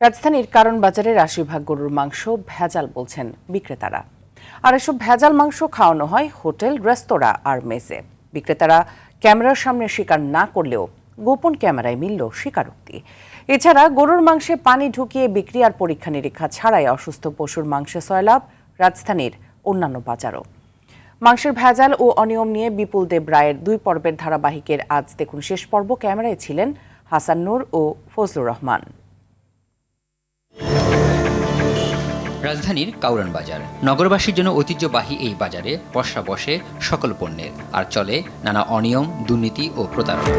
রাজধানীর কারণ বাজারের ৮০ ভাগ গরুর মাংস ভেজাল বলছেন বিক্রেতারা। আর এসব ভেজাল মাংস খাওয়ানো হয় হোটেল, রেস্তোরাঁ আর মেসে। বিক্রেতারা ক্যামেরার সামনে স্বীকার না করলেও গোপন ক্যামেরায় মিলল স্বীকারোক্তি। এছাড়া গরুর মাংসে পানি ঢুকিয়ে বিক্রি আর পরীক্ষা নিরীক্ষা ছাড়াই অসুস্থ পশুর মাংসে সয়লাভ রাজধানীর অন্যান্য বাজারও। মাংসের ভেজাল ও অনিয়ম নিয়ে বিপুল দেব রায়ের 2 পর্বের ধারাবাহিকের আজ দেখুন শেষ পর্ব। ক্যামেরায় ছিলেন হাসান নূর ও ফজলুর রহমান। রাজধানীর কাউরান বাজার নগরবাসীর জন্য ঐতিহ্যবাহী এই বাজারে পসরা বসে সকল পণ্যের, আর চলে নানা অনিয়ম, দুর্নীতি ও প্রতারণা।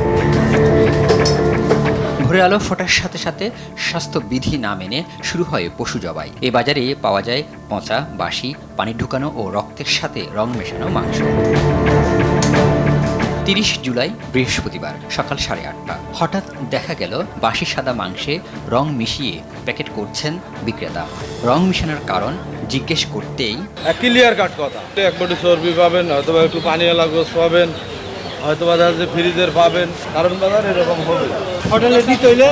ভোরের আলো ফোটার সাথে সাথে স্বাস্থ্যবিধি না মেনে শুরু হয় পশু জবাই। এই বাজারে পাওয়া যায় পচা, বাসি, পানি ঢুকানো ও রক্তের সাথে রং মেশানো মাংস। ৩০ জুলাই বৃহস্পতিবার সকাল 8:30 হঠাৎ দেখা গেল বাসি সাদা মাংসে রং মিশিয়ে প্যাকেট করছেন বিক্রেতা। রং মিশানোর কারণ জিজ্ঞেস করতেই ক্লিয়ার কাট কথা, একবারটি চর্বি পাবেন, হয়তো একটু পানি লাগোস পাবেন, হয়তো বাজার যে ফ্রিজের পাবেন, কারণ বাজার এরকম হবে। হোটেলে দিতে হইলে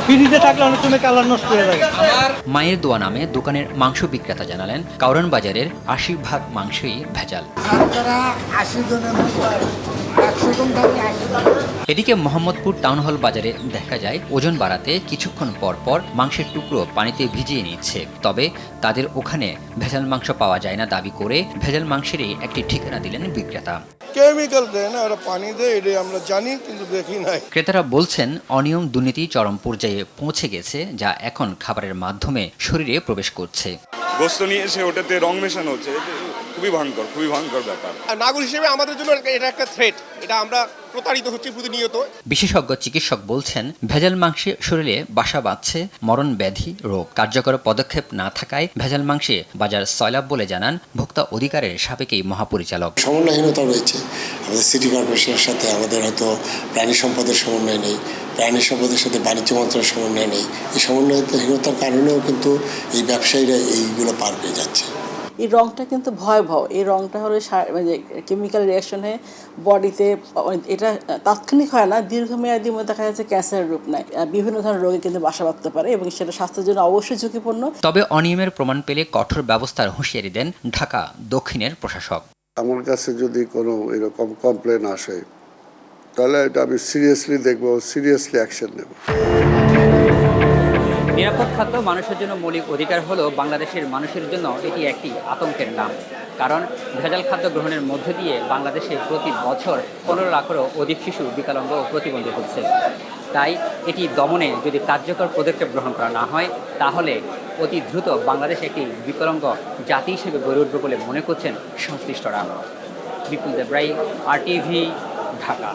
ফ্রিজে থাকলে অনেক সময় কালার নষ্ট হয়ে যায়। মায়ের দোয়া নামে দোকানের মাংস বিক্রেতা জানালেন, কাউরান বাজারের ৮০ ভাগ মাংসই ভেজাল। এদিকে মোহাম্মদপুর টাউন হল বাজারে দেখা যায় ওজন বাড়াতে কিছুক্ষণ পর পর মাংসের টুকরো পানিতে ভিজিয়ে নিচ্ছে। তবে তাদের ওখানে ভেজাল মাংস পাওয়া যায় না দাবি করে ভেজাল মাংসেরই একটি ঠিকানা দিলেন বিক্রেতা। কেমিক্যাল দেয় না, ওরা পানি দেয়, এটা আমরা জানি কিন্তু দেখি নাই। ক্রেতারা বলছেন, অনিয়ম, দুর্নীতি চরম পর্যায়ে পৌঁছে গেছে, যা এখন খাবারের মাধ্যমে শরীরে প্রবেশ করছে। গোস্ত নিয়ে এসে ওটাতে রং মেশানো হচ্ছে, খুবই ভয়ঙ্কর ব্যাপার। নাগরিক হিসেবে আমাদের জন্য এটা একটা থ্রেট, এটা আমরা প্রতারিত হচ্ছি প্রতিনিয়ত। বিশেষজ্ঞ চিকিৎসক বলছেন, ভেজাল মাংসে শরীরে বাসা বাঁধছে মরণ ব্যাধি রোগ। কার্যকর পদক্ষেপ না থাকায় ভেজাল মাংসে বাজার সয়লাভ বলে জানান ভোক্তা অধিকারের সাবেক এই মহাপরিচালক। সমন্বয়হীনতা রয়েছে আমাদের সিটি কর্পোরেশনের সাথে, আমাদের হয়তো প্রাণী সম্পদের সমন্বয় নেই, প্রাণী সম্পদের সাথে বাণিজ্য মন্ত্রণালয়ের সমন্বয় নেই। এই সমন্বয়হীনতার কারণেও কিন্তু এই ব্যবসায়ীরা এইগুলো পার পেয়ে যাচ্ছে। এই রংটা কিন্তু ভয়াবহ। এই রংটা হলো কেমিক্যাল রিয়াকশনে বডিতে, এটা তাৎক্ষণিক হয় না, দীর্ঘমেয়াদী মধ্যে দেখা যাচ্ছে ক্যান্সারের রূপ নেয়, বিভিন্ন ধরনের রোগে কিন্তু বাসা বাঁধতে পারে এবং সেটা স্বাস্থ্যের জন্য অবশ্যই ঝুঁকিপূর্ণ। তবে অনিয়মের প্রমাণ পেলে কঠোর ব্যবস্থার হুঁশিয়ারি দেন ঢাকা দক্ষিণের প্রশাসক। আমার কাছে যদি কোনো এরকম কমপ্লেন আসে তাহলে এটা আমি সিরিয়াসলি দেখবো, সিরিয়াসলি অ্যাকশন নেব। নিরাপদ খাদ্য মানুষের জন্য মৌলিক অধিকার হলেও বাংলাদেশের মানুষের জন্য এটি একটি আতঙ্কের নাম। কারণ ভেজাল খাদ্য গ্রহণের মধ্য দিয়ে বাংলাদেশে প্রতি বছর 15 লাখেরও অধিক শিশু বিকলাঙ্গ ও প্রতিবন্ধী হচ্ছে। তাই এটি দমনে যদি কার্যকর পদক্ষেপ গ্রহণ করা না হয়, তাহলে অতি দ্রুত বাংলাদেশ একটি বিকলাঙ্গ জাতি হিসেবে গড়ে উঠবে বলে মনে করছেন সংশ্লিষ্টরা। বিপুল দেব রায়, RTV, ঢাকা।